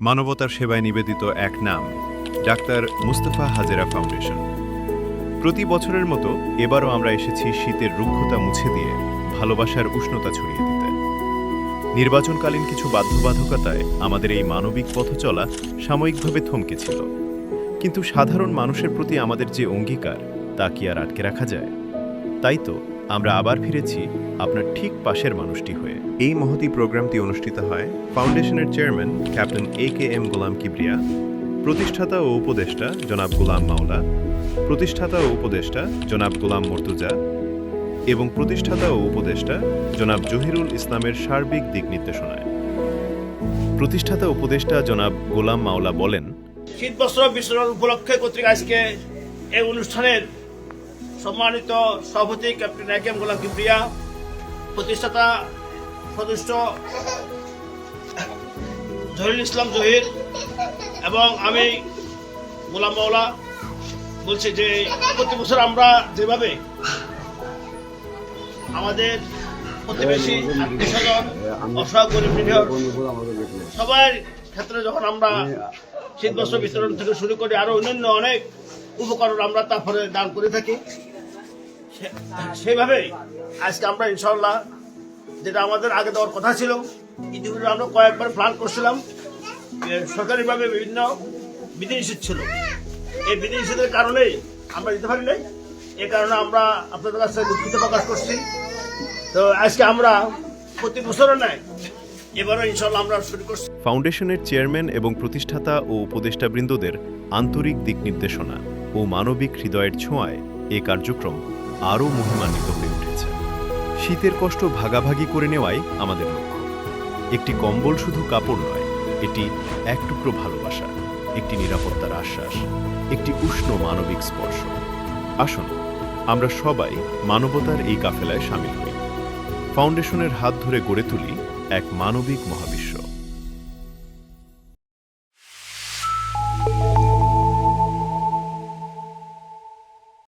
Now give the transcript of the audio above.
মানবতার সেবায় নিবেদিত এক নাম, ডাক্তার মুস্তাফা হাজেরা ফাউন্ডেশন। প্রতি বছরের মতো এবারও আমরা এসেছি শীতের রুক্ষতা মুছে দিয়ে ভালোবাসার উষ্ণতা ছড়িয়ে দিতে। নির্বাচনকালীন কিছু বাধ্যবাধকতায় আমাদের এই মানবিক পথচলা সাময়িকভাবে থমকেছিল, কিন্তু সাধারণ মানুষের প্রতি আমাদের যে অঙ্গীকার তা কি আর আটকে রাখা যায়? তাই তো আমরা আবার ফিরেছি আপনার ঠিক পাশের মানুষটি হয়ে। এই মহতী প্রোগ্রামটি অনুষ্ঠিত হয় ফাউন্ডেশনের চেয়ারম্যান ক্যাপ্টেন AKM গোলাম কিবরিয়া, প্রতিষ্ঠাতা ও উপদেষ্টা জনাব গোলাম মাওলা, প্রতিষ্ঠাতা ও উপদেষ্টা জনাব গোলাম মর্তুজা এবং প্রতিষ্ঠাতা ও উপদেষ্টা জনাব জহিরুল ইসলামের সার্বিক দিক নির্দেশনায়। প্রতিষ্ঠাতা উপদেষ্টা জনাব গোলাম মাওলা বলেন, শীত বস্ত্র বিতরণ উপলক্ষে কর্তৃক আজকে এই অনুষ্ঠানের সম্মানিত সভাপতি ক্যাপ্টেন AKM গোলাম কিবরিয়া, প্রতিষ্ঠাতা সদস্য জহিরুল ইসলাম জহির এবং আমি গোলাম মাওলা বলছি যে প্রতি বছর আমরা যেভাবে আমাদের প্রতিবেশী আত্মীয় স্বজন অসহায় গরিব নিরীহ সবার ক্ষেত্রে যখন আমরা শীত বস্ত্র বিতরণ থেকে শুরু করে আরো অন্যান্য অনেক উপকরণ আমরা তারপরে দান করে থাকি, সেইভাবে আজকে আমরা ইনশাআল্লাহ যেটা আমাদের আগে দেওয়ার কথা ছিল, ইতিমধ্যে আমরা কয়েকবার প্ল্যান করছিলাম, সরকারিভাবে বিভিন্ন বিধিনিষেধ ছিল, এই বিধিনিষেধের কারণেই আমরা দিতে পারি নাই। এই কারণে আমরা আপনাদের কাছে দুঃখিত প্রকাশ করছি। তো আজকে আমরা প্রতি বছরও নাই, এবারও ইনশাআল্লাহ আমরা শুরু করছি। ফাউন্ডেশনের চেয়ারম্যান এবং প্রতিষ্ঠাতা ও উপদেষ্টাবৃন্দদের আন্তরিক দিক নির্দেশনা ও মানবিক হৃদয়ের ছোঁয়ায় এ কার্যক্রম আরও মহিমান্বিত হয়ে উঠেছে। শীতের কষ্ট ভাগাভাগি করে নেওয়াই আমাদের লক্ষ্য। একটি কম্বল শুধু কাপড় নয়, এটি এক টুকরো ভালোবাসা, একটি নিরাপত্তার আশ্বাস, একটি উষ্ণ মানবিক স্পর্শ। আসুন আমরা সবাই মানবতার এই কাফেলায় সামিল হই, ফাউন্ডেশনের হাত ধরে গড়ে তুলি এক মানবিক মহাবিশ্ব।